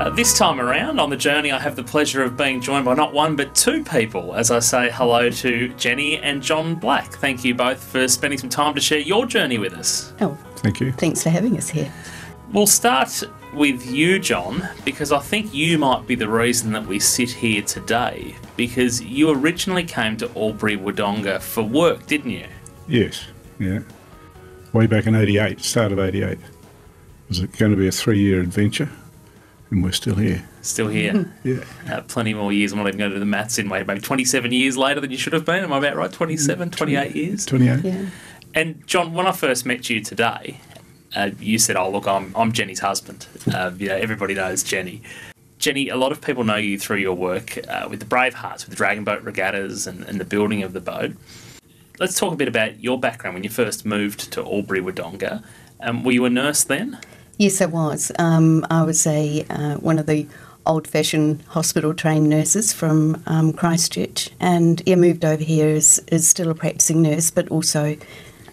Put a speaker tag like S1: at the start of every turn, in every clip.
S1: This time around on the journey, I have the pleasure of being joined by not one but two people as I say hello to Jenny and John Black. Thank you both for spending some time to share your journey with us.
S2: Oh,
S3: thank you.
S2: Thanks for having us here.
S1: We'll start with you, John, because I think you might be the reason that we sit here today, because you originally came to Albury-Wodonga for work, didn't you?
S3: Yes, yeah. Way back in 88, start of 88. It was going to be a 3-year adventure, and we're still here.
S1: Still here.
S3: Yeah.
S1: Plenty more years. I'm not even going to do the maths in, maybe 27 years later than you should have been. Am I about right? 27, 28 years?
S3: 28.
S2: Yeah.
S1: And John, when I first met you today, you said, "Oh, look, I'm Jenny's husband." Everybody knows Jenny. Jenny, a lot of people know you through your work with the Bravehearts, with the Dragon Boat Regattas and the building of the boat. Let's talk a bit about your background when you first moved to Albury-Wodonga. Were you a nurse then?
S2: Yes, I was. I was one of the old-fashioned hospital-trained nurses from Christchurch, and moved over here as still a practising nurse, but also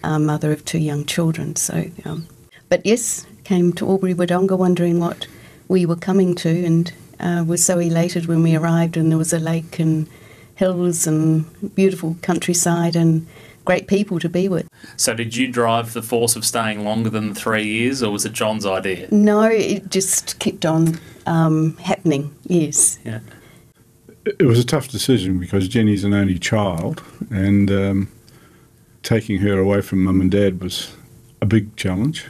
S2: mother of 2 young children. So, but yes, came to Albury-Wodonga wondering what we were coming to, and was so elated when we arrived, and there was a lake and hills and beautiful countryside and great people to be with.
S1: So did you drive the force of staying longer than the 3 years, or was it John's idea?
S2: No, it just kept on happening, yes.
S1: Yeah.
S3: It was a tough decision because Jenny's an only child, and taking her away from mum and dad was a big challenge.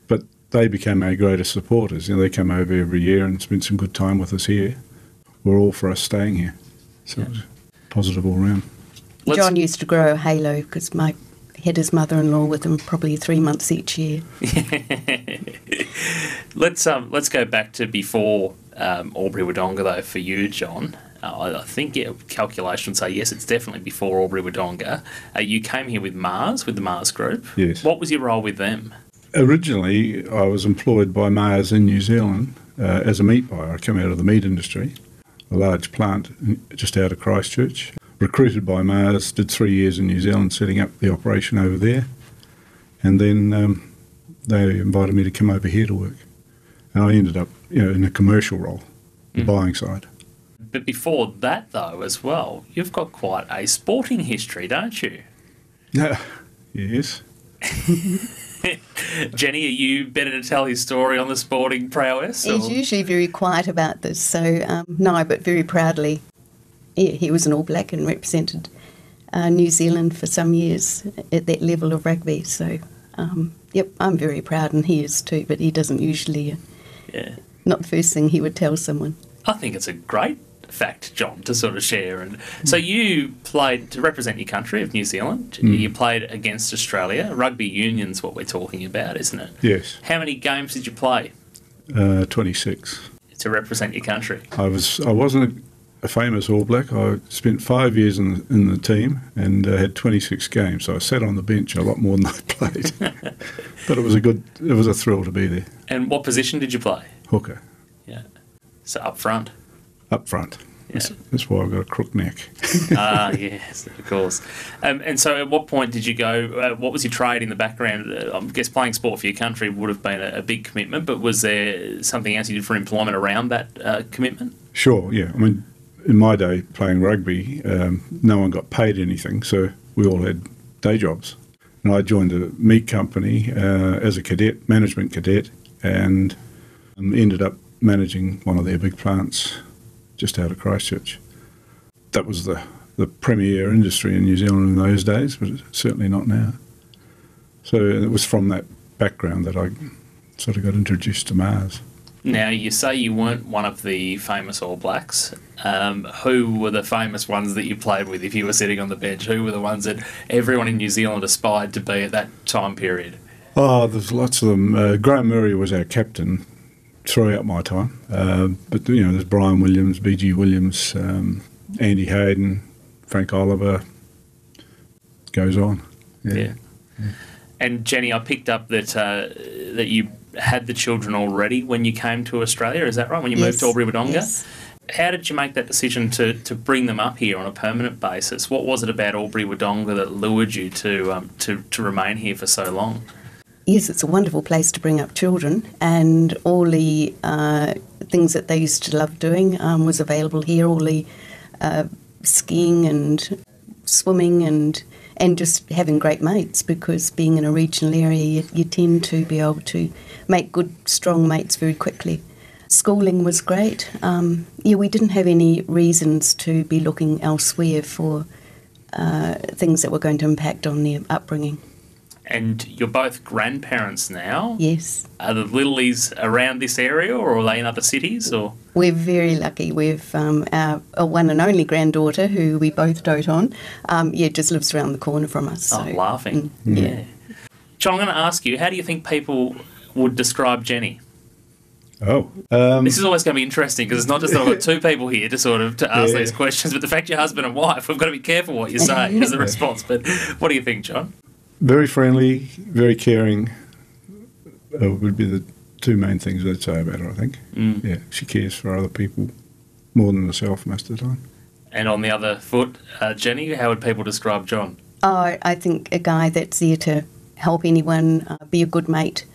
S3: But they became our greatest supporters. They come over every year and spend some good time with us here. We're all for us staying here. So it was positive all round.
S2: John used to grow a halo because I had his mother-in-law with him probably 3 months each year.
S1: Let's go back to before Albury-Wodonga though for you, John. I think calculation would say yes, it's definitely before Albury-Wodonga. You came here with Mars, with the Mars Group.
S3: Yes.
S1: What was your role with them?
S3: Originally, I was employed by Mars in New Zealand as a meat buyer. I come out of the meat industry, a large plant just out of Christchurch. Recruited by Mars, did 3 years in New Zealand setting up the operation over there, and then they invited me to come over here to work. And I ended up in a commercial role, the buying side.
S1: But before that though as well, you've got quite a sporting history, don't you?
S3: Yes.
S1: Jenny, are you better to tell his story on the sporting prowess?
S2: He's usually very quiet about this, so no, but very proudly. Yeah, he was an All Black and represented New Zealand for some years at that level of rugby. So, yep, I'm very proud, and he is too, but he doesn't usually. Not the first thing he would tell someone.
S1: I think it's a great fact, John, to sort of share. And so you played to represent your country of New Zealand. You played against Australia. Rugby union's what we're talking about, isn't it?
S3: Yes.
S1: How many games did you play?
S3: 26.
S1: To represent your country.
S3: I wasn't a famous All Black. I spent 5 years in the team and had 26 games. So I sat on the bench a lot more than I played. But it was a thrill to be there.
S1: And what position did you play?
S3: Hooker.
S1: Yeah. So up front.
S3: Up front.
S1: Yeah.
S3: That's why I've got a crook neck.
S1: Yes, of course. And so at what point did you go, what was your trade in the background? I guess playing sport for your country would have been a big commitment, but was there something else you did for employment around that commitment?
S3: Sure, yeah. I mean, in my day, playing rugby, no one got paid anything, so we all had day jobs. And I joined a meat company as a cadet, management cadet, and ended up managing one of their big plants just out of Christchurch. That was the premier industry in New Zealand in those days, but certainly not now. So it was from that background that I sort of got introduced to Mars.
S1: Now, you say you weren't one of the famous All Blacks. Who were the famous ones that you played with if you were sitting on the bench? Who were the ones that everyone in New Zealand aspired to be at that time period?
S3: Oh, there's lots of them. Graham Murray was our captain throughout my time. But, there's Brian Williams, B.G. Williams, Andy Hayden, Frank Oliver. Goes on.
S1: Yeah. And Jenny, I picked up that you had the children already when you came to Australia, is that right? When you moved to Albury-Wodonga?
S2: Yes.
S1: How did you make that decision to bring them up here on a permanent basis? What was it about Albury-Wodonga that lured you to remain here for so long?
S2: yes, it's a wonderful place to bring up children, and all the things that they used to love doing was available here. All the skiing and swimming and just having great mates, because being in a regional area, you tend to be able to make good, strong mates very quickly. Schooling was great. We didn't have any reasons to be looking elsewhere for things that were going to impact on their upbringing.
S1: And you're both grandparents now.
S2: Yes.
S1: Are the Littleys around this area, or are they in other cities? Or
S2: We're very lucky. We've our one and only granddaughter, who we both dote on, just lives around the corner from us. So,
S1: laughing. Yeah. John, I'm going to ask you, how do you think people would describe Jenny? This is always going to be interesting, because it's not just that I've got two people here to ask these questions, but the fact you're husband and wife, we've got to be careful what you say as a response. But what do you think, John?
S3: Very friendly, very caring would be the two main things I'd say about her, I think. Yeah, she cares for other people more than herself most of the time.
S1: And on the other foot, Jenny, how would people describe John?
S2: I think a guy that's there to help anyone, be a good mate.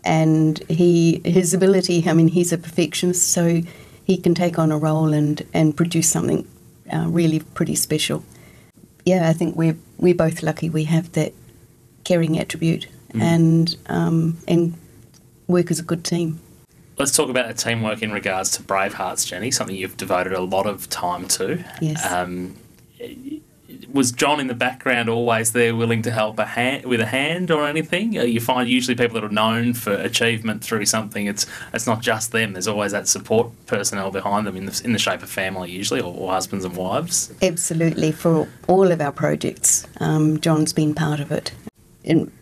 S2: And his ability, I mean, he's a perfectionist, so he can take on a role and produce something really pretty special. Yeah, I think we're both lucky we have that caring attribute and work as a good team.
S1: Let's talk about the teamwork in regards to Bravehearts, Jenny, something you've devoted a lot of time to.
S2: Yes.
S1: Was John in the background always there, willing to help with a hand or anything? You find usually people that are known for achievement through something, it's not just them. There's always that support personnel behind them in the shape of family usually, or husbands and wives.
S2: Absolutely. For all of our projects, John's been part of it. And,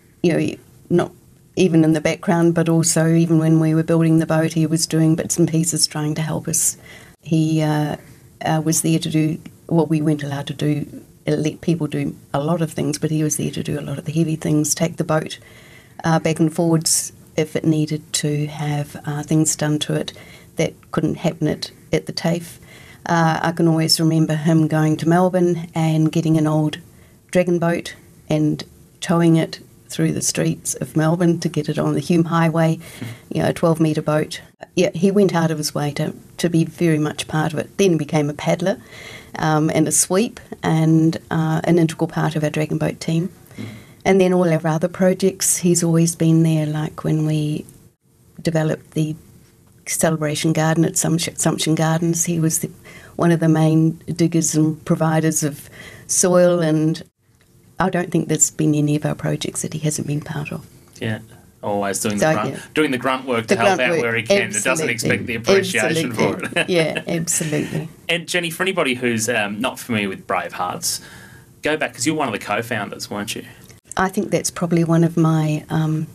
S2: not even in the background, but also even when we were building the boat, he was doing bits and pieces trying to help us. He was there to do what we weren't allowed to do. Let people do a lot of things, but he was there to do a lot of the heavy things, take the boat back and forwards if it needed to have things done to it that couldn't happen at the TAFE. I can always remember him going to Melbourne and getting an old dragon boat and towing it through the streets of Melbourne to get it on the Hume Highway, a 12-metre boat. Yeah, he went out of his way to be very much part of it. Then became a paddler and a sweep and an integral part of our dragon boat team. And then all our other projects, he's always been there, like when we developed the celebration garden at Assumption Gardens. He was one of the main diggers and providers of soil, and I don't think there's been any of our projects that he hasn't been part of.
S1: Yeah, always doing the grunt work to help out where he can. Absolutely. It doesn't expect the appreciation for it.
S2: Yeah, absolutely.
S1: And Jenny, for anybody who's not familiar with Bravehearts, go back, because you're one of the co-founders, weren't you?
S2: I think that's probably one of my, an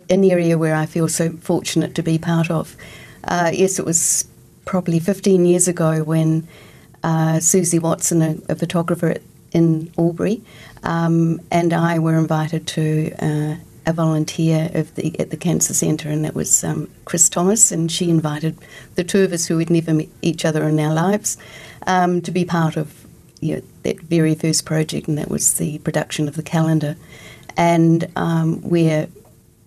S2: area where I feel so fortunate to be part of. Yes, it was probably 15 years ago when Susie Watson, a photographer in Albury, and I were invited to a volunteer at the Cancer Centre, and that was Chris Thomas, and she invited the two of us who had never met each other in our lives to be part of that very first project, and that was the production of the calendar, and where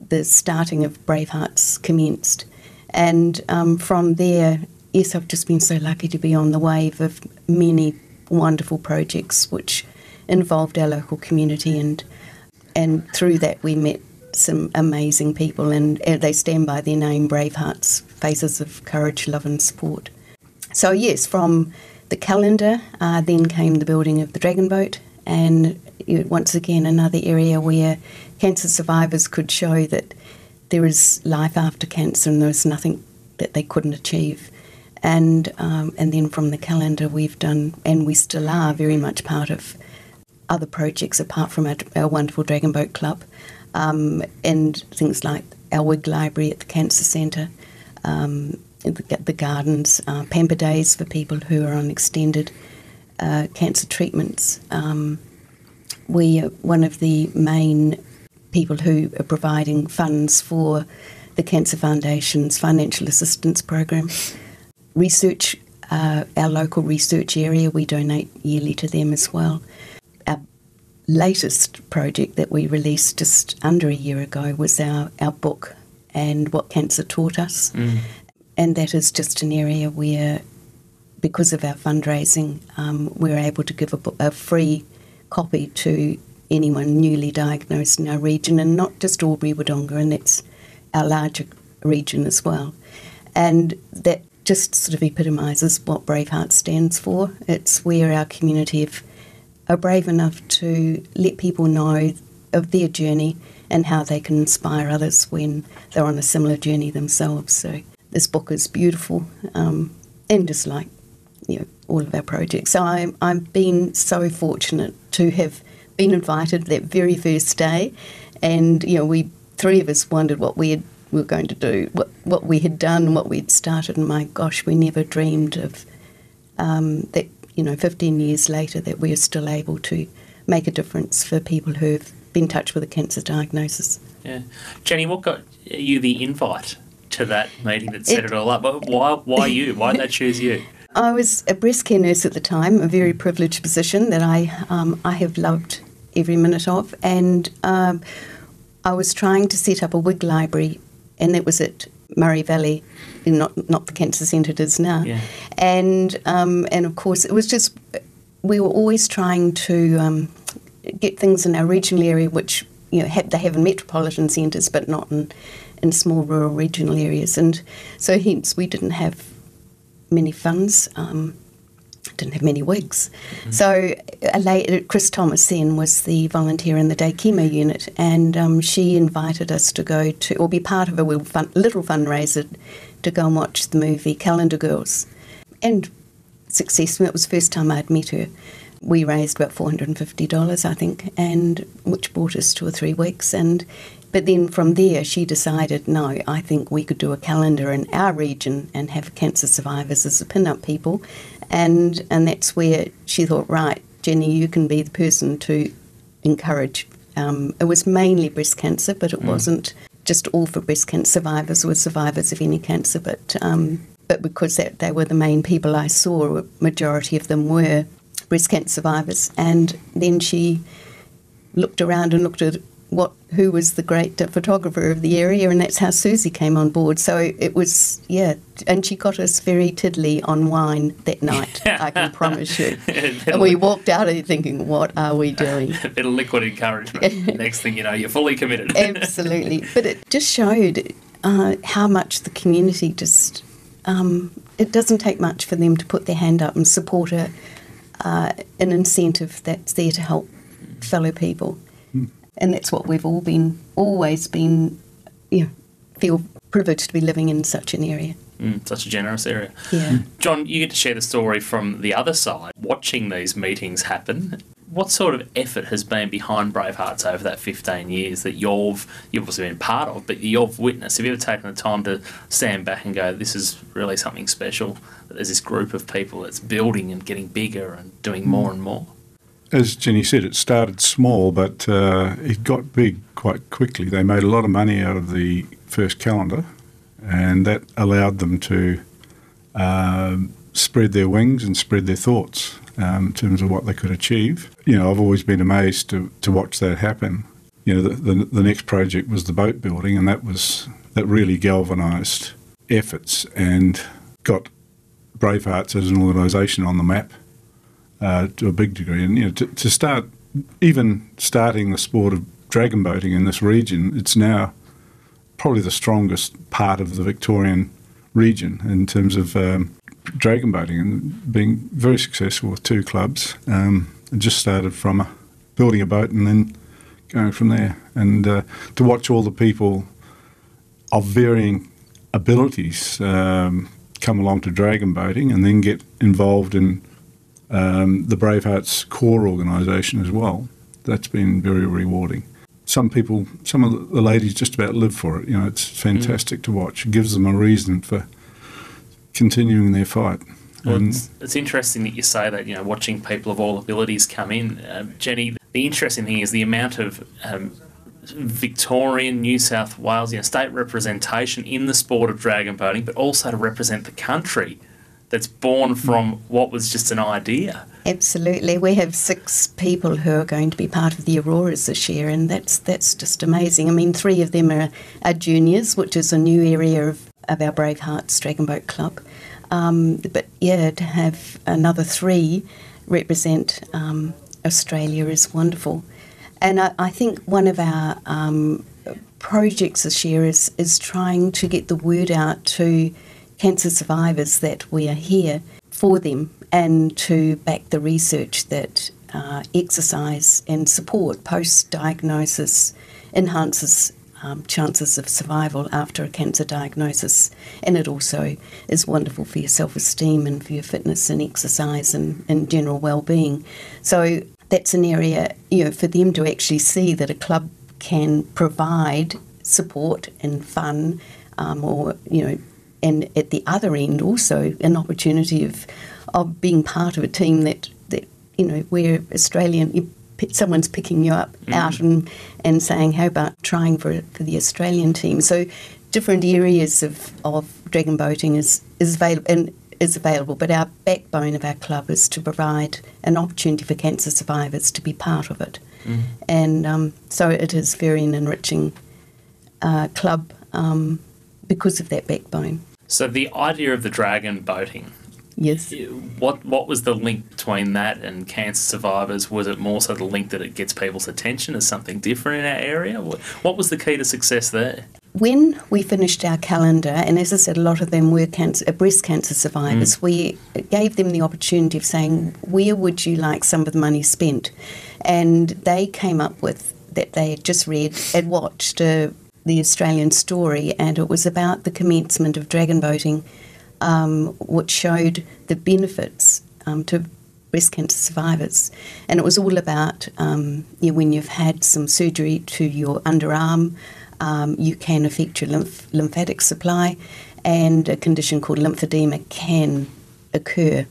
S2: the starting of Bravehearts commenced. And from there, yes, I've just been so lucky to be on the wave of many wonderful projects which involved our local community, and through that we met some amazing people, and they stand by their name, Bravehearts, faces of courage, love and support. So yes, from the calendar then came the building of the dragon boat, and once again another area where cancer survivors could show that there is life after cancer and there's nothing that they couldn't achieve. And then from the calendar we've done, and we still are very much part of other projects apart from our wonderful Dragon Boat Club, and things like our WIG library at the Cancer Centre, the gardens, Pamper Days for people who are on extended cancer treatments. We are one of the main people who are providing funds for the Cancer Foundation's financial assistance program. Research, our local research area, we donate yearly to them as well. Our latest project that we released just under a year ago was our book, And What Cancer Taught Us. And that is just an area where, because of our fundraising, we're able to give a free copy to anyone newly diagnosed in our region, and not just Albury-Wodonga, and that's our larger region as well. And that just sort of epitomises what Braveheart stands for. It's where our community are brave enough to let people know of their journey and how they can inspire others when they're on a similar journey themselves. So this book is beautiful, and just like, you know, all of our projects. So I've been so fortunate to have been invited that very first day, and you know, we three of us wondered what we were going to do, what we had done, what we'd started, and my gosh, we never dreamed of that. You know, 15 years later, that we are still able to make a difference for people who have been touched with a cancer diagnosis.
S1: Yeah, Jenny, what got you the invite to that meeting that set it all up? Why you? Why did they choose you?
S2: I was a breast care nurse at the time, a very privileged position that I have loved every minute of, and I was trying to set up a WIG library, and that was at Murray Valley, not the cancer centre it is now.
S1: Yeah.
S2: And of course, it was just, we were always trying to get things in our regional area, which, you know, they have in metropolitan centres, but not in small rural regional areas. And so hence we didn't have many funds, didn't have many wigs. So Chris Thomas then was the volunteer in the day chemo unit, and she invited us to go to, or be part of a little fundraiser to go and watch the movie Calendar Girls. And successful. It was the first time I'd met her. We raised about $450, I think, and which brought us 2 or 3 weeks. But then from there, she decided, no, I think we could do a calendar in our region and have cancer survivors as the pin-up people. And that's where she thought, right, Jenny, you can be the person to encourage. It was mainly breast cancer, but it wasn't just all for breast cancer survivors or survivors of any cancer. But because they were the main people I saw, a majority of them were breast cancer survivors. And then she looked around and looked at who was the great photographer of the area, and that's how Susie came on board. So it was, yeah, and she got us very tiddly on wine that night, I can promise you. And we walked out of there thinking, what are we doing?
S1: A bit of liquid encouragement. Next thing you know, you're fully committed.
S2: Absolutely. But it just showed how much the community just, it doesn't take much for them to put their hand up and support an incentive that's there to help fellow people. And that's what we've always been, you know, feel privileged to be living in such an area.
S1: Such a generous area.
S2: Yeah.
S1: John, you get to share the story from the other side, watching these meetings happen. What sort of effort has been behind Bravehearts over that 15 years that you've obviously been part of, but you've witnessed? Have you ever taken the time to stand back and go, this is really something special, that there's this group of people that's building and getting bigger and doing more and more?
S3: As Jenny said, it started small, but it got big quite quickly. They made a lot of money out of the first calendar, and that allowed them to spread their wings and spread their thoughts in terms of what they could achieve. You know, I've always been amazed to watch that happen. You know, the next project was the boat building, and that really galvanised efforts and got Bravehearts as an organisation on the map. To a big degree, and you know, to start, even starting the sport of dragon boating in this region, it's now probably the strongest part of the Victorian region in terms of dragon boating, and being very successful with 2 clubs. It just started from building a boat and then going from there, and to watch all the people of varying abilities come along to dragon boating and then get involved in the Bravehearts core organisation as well. That's been very rewarding. Some of the ladies just about live for it. You know, it's fantastic to watch. It gives them a reason for continuing their fight.
S1: Well, it's interesting that you say that, you know, watching people of all abilities come in. Jenny, the interesting thing is the amount of Victorian, New South Wales, you know, state representation in the sport of dragon boating, but also to represent the country that's born from what was just an idea.
S2: Absolutely. We have 6 people who are going to be part of the Auroras this year, and that's just amazing. I mean, 3 of them are juniors, which is a new area of our Bravehearts Dragon Boat Club. But yeah, to have another 3 represent Australia is wonderful. And I think one of our projects this year is trying to get the word out to cancer survivors that we are here for them, and to back the research that exercise and support post-diagnosis enhances chances of survival after a cancer diagnosis. And it also is wonderful for your self-esteem and for your fitness and exercise and general well-being. So that's an area, for them to actually see that a club can provide support and fun, and at the other end also an opportunity of being part of a team that where Australian, someone's picking you up out and saying, how about trying for the Australian team? So different areas of dragon boating is available, but our backbone of our club is to provide an opportunity for cancer survivors to be part of it. And so it is very an enriching club because of that backbone.
S1: So the idea of the dragon boating,
S2: yes.
S1: What was the link between that and cancer survivors? Was it more so the link that it gets people's attention as something different in our area? What was the key to success there?
S2: When we finished our calendar, and as I said, a lot of them were breast cancer survivors, we gave them the opportunity of saying, where would you like some of the money spent? And they came up with that they had just read and watched the Australian Story, and it was about the commencement of dragon boating, which showed the benefits to breast cancer survivors. And it was all about when you've had some surgery to your underarm, you can affect your lymphatic supply, and a condition called lymphedema can occur.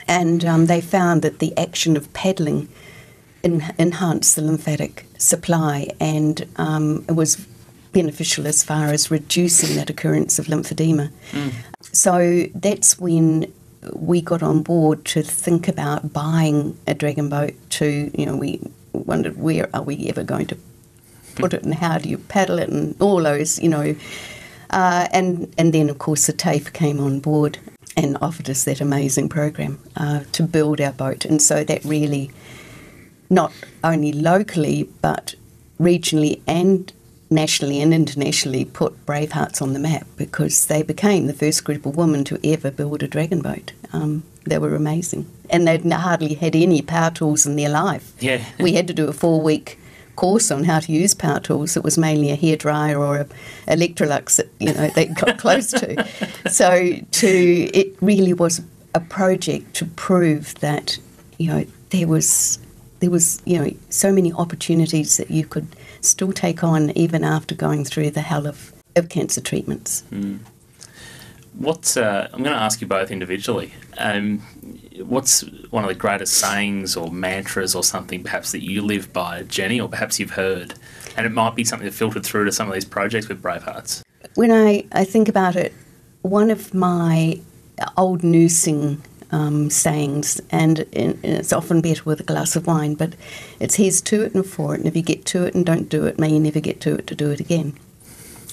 S2: And they found that the action of paddling enhanced the lymphatic supply, and it was beneficial as far as reducing that occurrence of lymphedema. So that's when we got on board to think about buying a dragon boat we wondered, where are we ever going to put it and how do you paddle it and all those, and then of course the TAFE came on board and offered us that amazing program to build our boat. And so that really, not only locally but regionally and nationally and internationally, put Bravehearts on the map, because they became the first group of women to ever build a dragon boat. They were amazing. And they'd hardly had any power tools in their life.
S1: Yeah.
S2: We had to do a 4-week course on how to use power tools. It was mainly a hairdryer or a Electrolux that they got close to. So it really was a project to prove that there was so many opportunities that you could still take on even after going through the hell of cancer treatments.
S1: I'm going to ask you both individually. What's one of the greatest sayings or mantras or something perhaps that you live by, Jenny, or perhaps you've heard, and it might be something that filtered through to some of these projects with Bravehearts?
S2: When I think about it, one of my old nursing sayings, and it's often better with a glass of wine, but it's here's to it and for it, and if you get to it and don't do it, may you never get to it to do it again.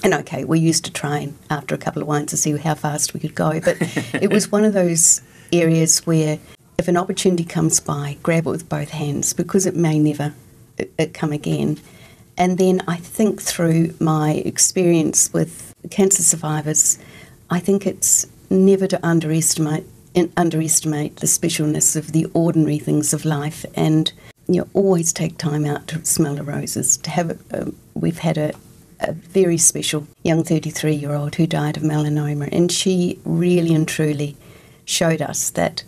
S2: And okay, we used to train after a couple of wines to see how fast we could go, but it was one of those areas where if an opportunity comes by, grab it with both hands, because it may never come again. And then I think through my experience with cancer survivors, I think it's never to underestimate the specialness of the ordinary things of life, and always take time out to smell the roses. To have we've had a very special young 33-year-old who died of melanoma, and she really and truly showed us that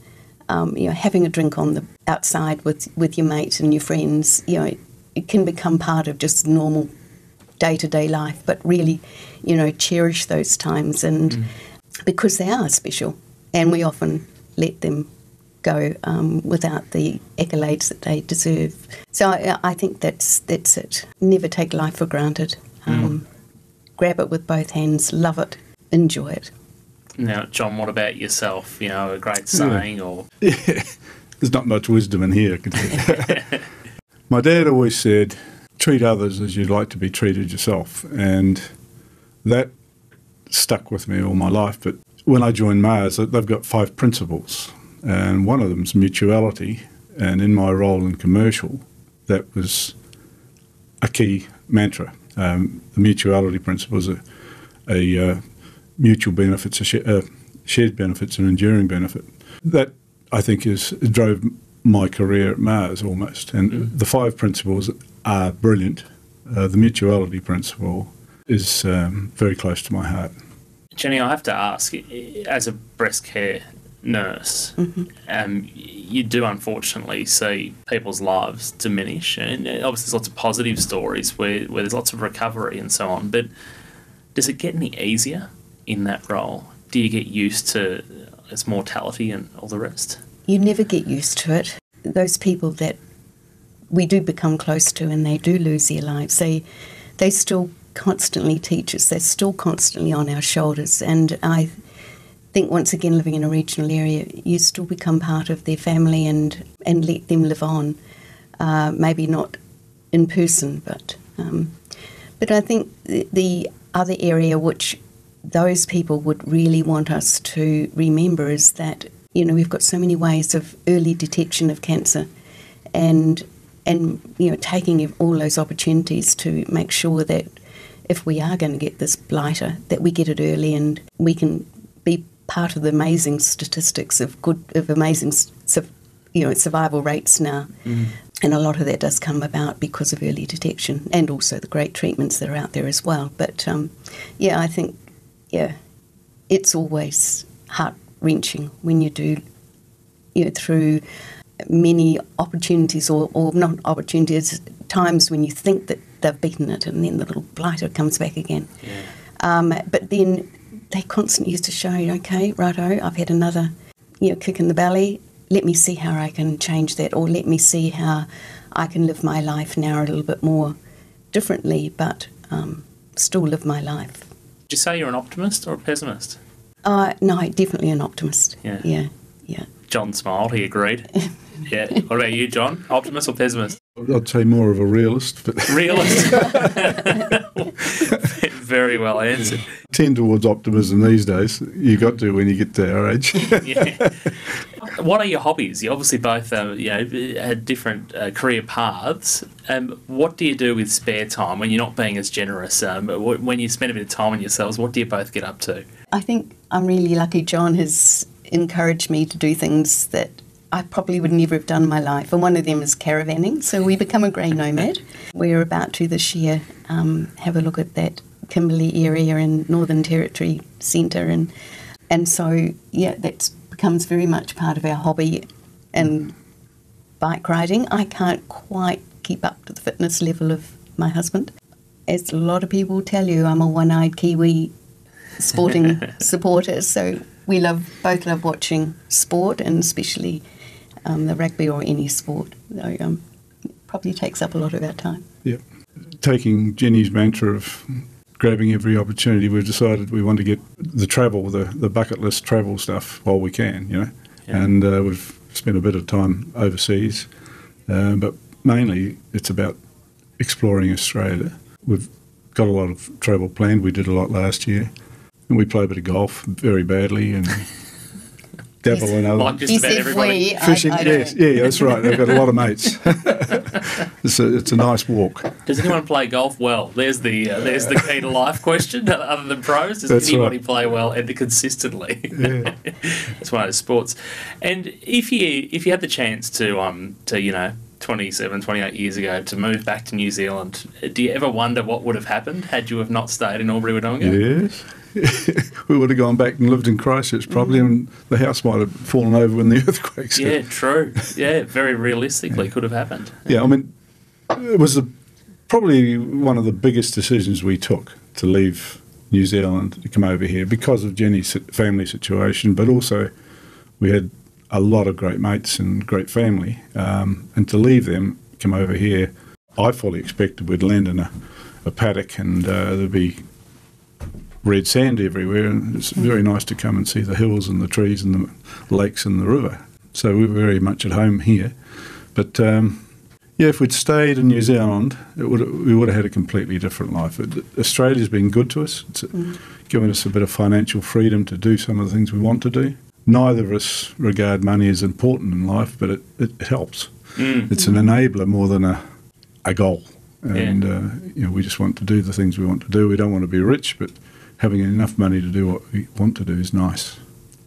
S2: having a drink on the outside with your mates and your friends, it can become part of just normal day-to-day life, but really cherish those times, and because they are special. And we often let them go without the accolades that they deserve. So I think that's it. Never take life for granted. Grab it with both hands, love it, enjoy it.
S1: Now, John, what about yourself? A great saying or...
S3: There's not much wisdom in here, I can tell you. My dad always said, treat others as you'd like to be treated yourself. And that stuck with me all my life. But when I joined Mars, they've got 5 principles. And one of them is mutuality. And in my role in commercial, that was a key mantra. The mutuality principle is a mutual benefits, shared benefits and enduring benefit. That, I think, drove my career at Mars almost. And the 5 principles are brilliant. The mutuality principle is very close to my heart.
S1: Jenny, I have to ask, as a breast care nurse, you do unfortunately see people's lives diminish, and obviously there's lots of positive stories where there's lots of recovery and so on, but does it get any easier in that role? Do you get used to its mortality and all the rest?
S2: You never get used to it. Those people that we do become close to and they do lose their lives, they still constantly teach us. They're still constantly on our shoulders. And I think, once again, living in a regional area, you still become part of their family and let them live on. Maybe not in person, but I think the other area which those people would really want us to remember is that, we've got so many ways of early detection of cancer and taking all those opportunities to make sure that if we are going to get this blighter, that we get it early and we can be part of the amazing statistics of amazing survival rates now. And a lot of that does come about because of early detection and also the great treatments that are out there as well. But I think it's always heart-wrenching when you do, through many opportunities or not opportunities, times when you think that they've beaten it and then the little blighter comes back again. Yeah. But then they constantly used to show, okay, righto, I've had another kick in the belly, let me see how I can change that, or let me see how I can live my life now a little bit more differently, but still live my life.
S1: Would you say you're an optimist or a pessimist?
S2: No, definitely an optimist. Yeah.
S1: John smiled, he agreed. Yeah. What about you, John? Optimist or pessimist?
S3: I'd say more of a realist. But
S1: Realist? Very well answered.
S3: Tend towards optimism these days. You got to when you get to our age.
S1: Yeah. What are your hobbies? You obviously both had different career paths. What do you do with spare time when you're not being as generous? When you spend a bit of time on yourselves, what do you both get up to?
S2: I think I'm really lucky. John has encouraged me to do things that I probably would never have done in my life, and one of them is caravanning. So we become a grey nomad. We're about to this year have a look at that Kimberley area in Northern Territory Centre, and so that becomes very much part of our hobby. And bike riding, I can't quite keep up to the fitness level of my husband. As a lot of people tell you, I'm a one-eyed Kiwi sporting supporter, so we both love watching sport, and especially the rugby or any sport. So, probably takes up a lot of our time. Yep.
S3: Taking Jenny's mantra of grabbing every opportunity, we've decided we want to get the travel, the bucket list travel stuff while we can, Yeah. And we've spent a bit of time overseas, but mainly it's about exploring Australia. We've got a lot of travel planned. We did a lot last year. And we play a bit of golf very badly and dabble in other...
S1: Like just about everybody.
S3: Fishing, yes. Yeah, that's right. They've got a lot of mates. It's a nice walk.
S1: Does anyone play golf well? There's the key to life question. Other than pros, does anybody play well and consistently?
S3: Yeah.
S1: It's one of those sports. And if you had the chance to 27, 28 years ago to move back to New Zealand, do you ever wonder what would have happened had you have not stayed in Albury-Wodonga?
S3: Yes. We would have gone back and lived in Christchurch probably, and the house might have fallen over when the earthquakes hit.
S1: Yeah, true. Yeah, very realistically could have happened.
S3: Yeah, I mean, it was probably one of the biggest decisions we took to leave New Zealand to come over here because of Jenny's family situation, but also we had a lot of great mates and great family, and to leave them, come over here, I fully expected we'd land in a paddock and there'd be red sand everywhere, and it's very nice to come and see the hills and the trees and the lakes and the river. So we're very much at home here. But if we'd stayed in New Zealand, we would have had a completely different life. Australia's been good to us. It's given us a bit of financial freedom to do some of the things we want to do. Neither of us regard money as important in life, but it helps. It's an enabler more than a goal. And we just want to do the things we want to do. We don't want to be rich, but having enough money to do what we want to do is nice.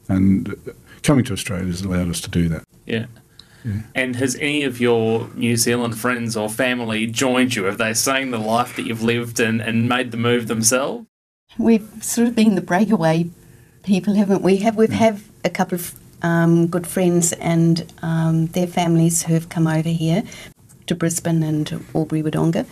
S3: And coming to Australia has allowed us to do that.
S1: Yeah. And has any of your New Zealand friends or family joined you? Have they seen the life that you've lived and made the move themselves?
S2: We've sort of been the breakaway people, haven't we? We've had a couple of good friends and their families who have come over here to Brisbane and Albury-Wodonga,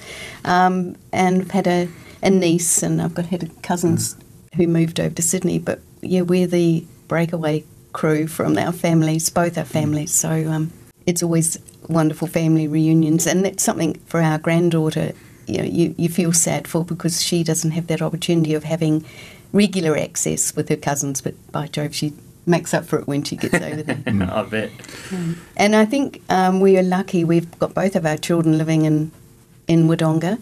S2: and I've had a niece, and I've had cousins who moved over to Sydney. But yeah, we're the breakaway crew from our families, both our families. So it's always wonderful family reunions, and that's something for our granddaughter. You feel sad for, because she doesn't have that opportunity of having regular access with her cousins. But by Jove, she makes up for it when she gets over there.
S1: I bet.
S2: And I think we are lucky. We've got both of our children living in Wodonga,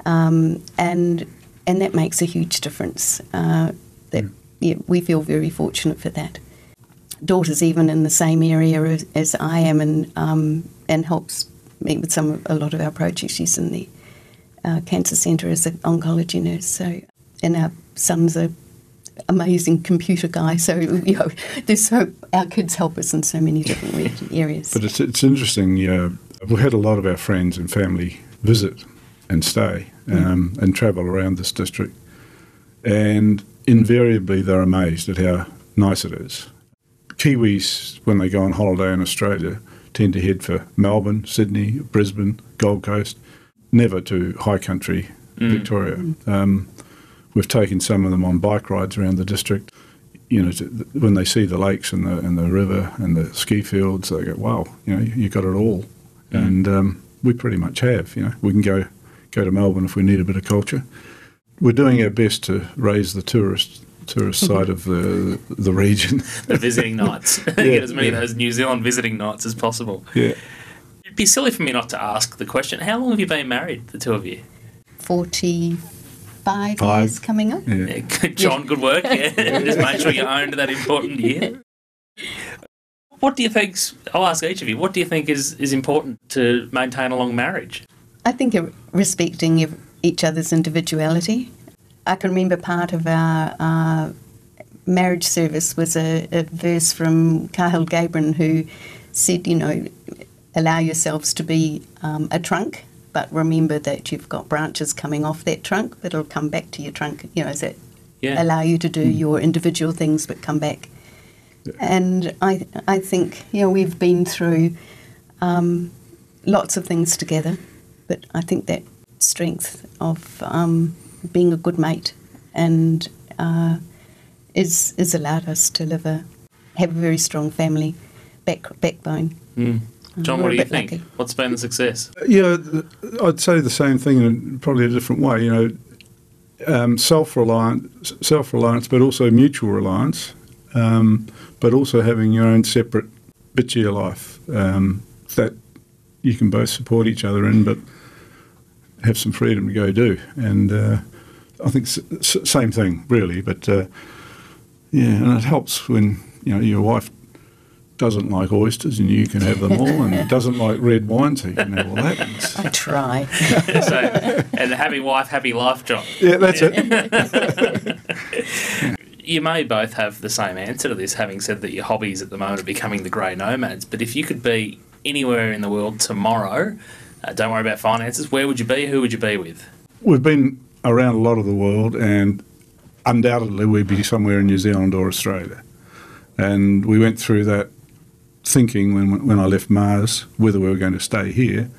S2: and that makes a huge difference. We feel very fortunate for that. Daughter's even in the same area as I am, and helps me with a lot of our projects. She's in the cancer centre as an oncology nurse. So, and our son's a amazing computer guy, so our kids help us in so many different areas.
S3: But it's interesting. We've had a lot of our friends and family visit and stay and travel around this district, and invariably they're amazed at how nice it is. Kiwis, when they go on holiday in Australia, tend to head for Melbourne, Sydney, Brisbane, Gold Coast, never to high country Victoria. We've taken some of them on bike rides around the district. When they see the lakes and the river and the ski fields, they go, "Wow, you've got it all." And we pretty much have. We can go to Melbourne if we need a bit of culture. We're doing our best to raise the tourist side of the region.
S1: The visiting nights. Get as many of those New Zealand visiting nights as possible.
S3: Yeah.
S1: It'd be silly for me not to ask the question, how long have you been married, the two of you?
S2: 45 years coming up.
S1: Yeah. John, good work. Just make sure you owned that important year. What do you think, I'll ask each of you, what do you think is important to maintain a long marriage?
S2: I think respecting each other's individuality. I can remember part of our marriage service was a verse from Cahill Gabron, who said, allow yourselves to be a trunk, but remember that you've got branches coming off that trunk, but it'll come back to your trunk, allow you to do your individual things but come back. Yeah. And I think, we've been through lots of things together, but I think that strength of being a good mate and is allowed us to have a very strong family backbone.
S1: John, what do you think? Lucky. What's been the success?
S3: Yeah, I'd say the same thing in probably a different way. Self-reliance, but also mutual reliance, but also having your own separate bits of your life that you can both support each other in, but have some freedom to go do. And I think same thing, really. But and it helps when your wife doesn't like oysters and you can have them all, and doesn't like red wine, so you can have all that.
S2: I try.
S1: And happy wife, happy life, John.
S3: Yeah, that's it.
S1: You may both have the same answer to this, having said that your hobbies at the moment are becoming the grey nomads, but if you could be anywhere in the world tomorrow, don't worry about finances, where would you be? Who would you be with? We've
S3: been around a lot of the world, and undoubtedly we'd be somewhere in New Zealand or Australia. And we went through that thinking when I left Mars, whether we were going to stay here,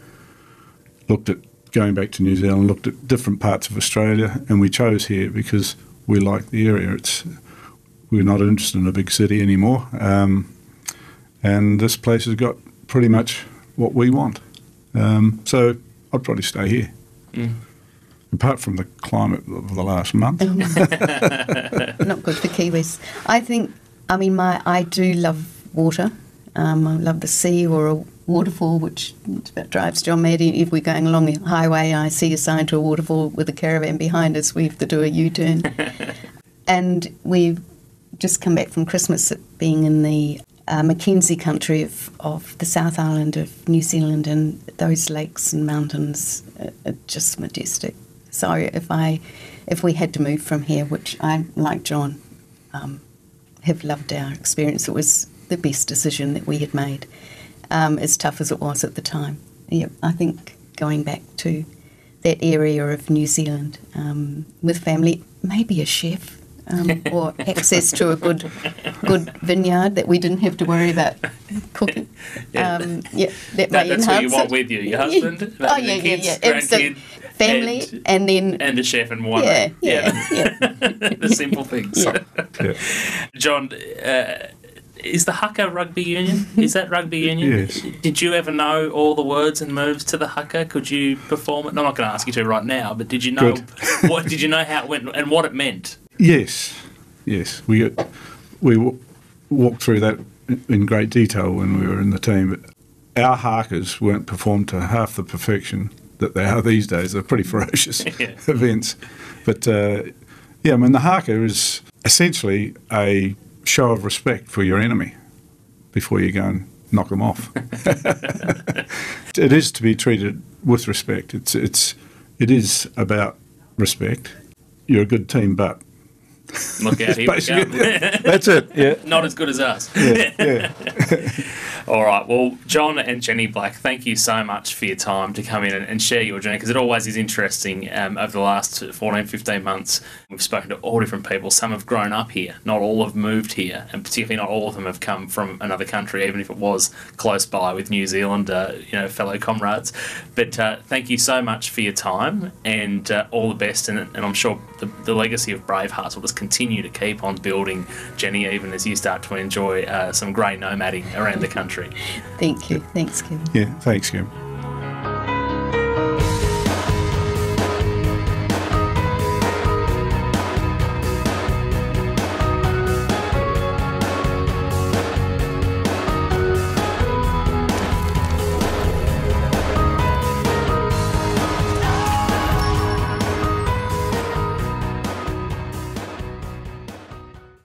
S3: looked at going back to New Zealand, looked at different parts of Australia, and we chose here because we like the area. We're not interested in a big city anymore, and this place has got pretty much what we want. So I'd probably stay here. apart from the climate of the last month.
S2: Not good for Kiwis. I do love water. I love the sea or a waterfall, which drives John mad. If we're going along the highway, I see a sign to a waterfall with a caravan behind us, we have to do a U-turn. And we've just come back from Christmas being in the Mackenzie country of the South Island of New Zealand, and those lakes and mountains are just majestic. So if we had to move from here, which I, like John, have loved our experience, it was the best decision that we had made, as tough as it was at the time. Yeah, I think going back to that area of New Zealand with family, maybe a chef, or access to a good vineyard that we didn't have to worry about cooking.
S1: That's who you want with you, your husband, kids, grandkids,
S2: family, and
S1: a chef and one.
S2: Yeah.
S1: The simple things.
S3: Yeah.
S1: John, is the haka rugby union? Is that rugby union?
S3: Yes.
S1: Did you ever know all the words and moves to the haka? Could you perform it? I'm not going to ask you to right now, but did you know did you know how it went and what it meant?
S3: Yes. We walked through that in great detail when we were in the team. But our hakas weren't performed to half the perfection that they are these days. They're pretty ferocious events. But the haka is essentially a show of respect for your enemy before you go and knock them off. It is to be treated with respect. It is about respect. You're a good team, but
S1: look out, here we go.
S3: That's it. Yeah.
S1: Not as good as us.
S3: Yeah.
S1: All right. Well, John and Jenny Black, thank you so much for your time to come in and share your journey, because it always is interesting. Over the last 14, 15 months, we've spoken to all different people. Some have grown up here. Not all have moved here, and particularly not all of them have come from another country, even if it was close by with New Zealand, fellow comrades. But thank you so much for your time, and all the best. And I'm sure the legacy of Bravehearts will just continue to keep on building, Jenny, even as you start to enjoy some grey nomading around the country.
S2: Thank you. Thanks, Kevin.
S3: Yeah, thanks, Kim.